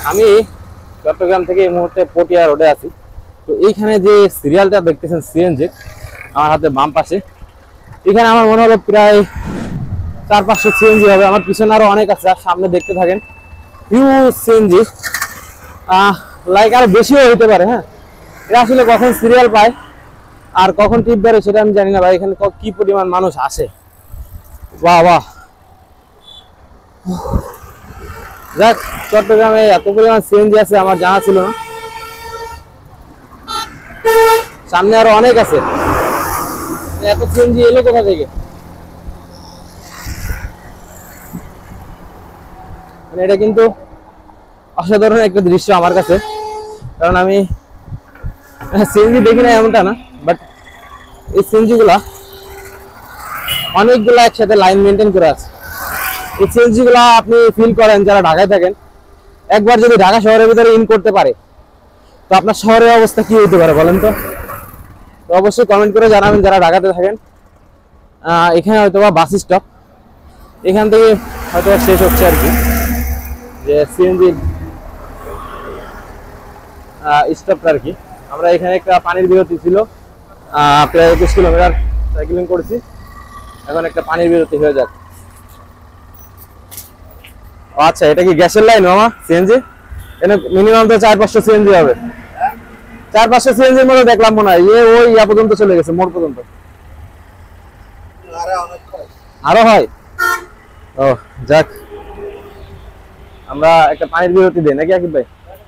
আমি চট্টগ্রাম থেকে এই মুহূর্তে পটিয়া রোডে আছি। তো এইখানে যে সিরিয়ালটা দেখতেছেন সিএনজি আমার হাতে বাম পাশে, এখানে আমার মনে হলো প্রায় 400-500 সিএনজি হবে। আমার পিছনে আরো অনেক আছে, আর সামনে দেখতে থাকেন হিউজ সিএনজি, লাইক আরো বেশিও হইতে পারে। হ্যাঁ, এরা আসলে কখন সিরিয়াল পায় আর কখন টিপ ধরে সেটা আমি জানি না ভাই। এখানে কি পরিমাণ মানুষ আসে, বাহ বাহ। যাক, চট্টগ্রামে এত পরিমাণ সিএনজি আছে আমার জানা ছিল না। সামনে আরো অনেক আছে। এত সিএনজি এলো কোথা থেকে? মানে এটা কিন্তু অসাধারণ একটা দৃশ্য আমার কাছে, কারণ আমি সিএনজি দেখি না এমনটা না, বাট এই সিএনজি গুলা অনেকগুলা একসাথে লাইন মেনটেন করে আছে। এই সিএনজি গুলা আপনি ফিল করেন যারা ঢাকায় থাকেন, একবার যদি ঢাকা শহরের ভিতরে ইন করতে পারে তো আপনার শহরের অবস্থা কি হতে পারে বলেন তো? তো অবশ্যই কমেন্ট করে জানাবেন যারা ঢাকাতে থাকেন। এখানে হয়তো বা বাস স্টপ, এখান থেকে হয়তো শেষ হচ্ছে আর কি, যে সিএনজি স্টপটা আর কি। আমরা এখানে একটা পানির বিরতি ছিল, প্রায় 21 কিলোমিটার সাইক্লিং করেছি, এখন একটা পানির বিরতি হয়ে যাক। আচ্ছা, এটা কি গ্যাসের লাইন মামা? সিএনজি এখানে মিনিমাম তো 400-500 সিএনজি হবে। 400-500 সিএনজির মধ্যে দেখলাম মনে হয় ওই ইয়া পর্যন্ত চলে গেছে, মোড় পর্যন্ত। আরো হয়? ও যাক, আমরা একটা পানির বিরতি দিই নাকি আকিব ভাই?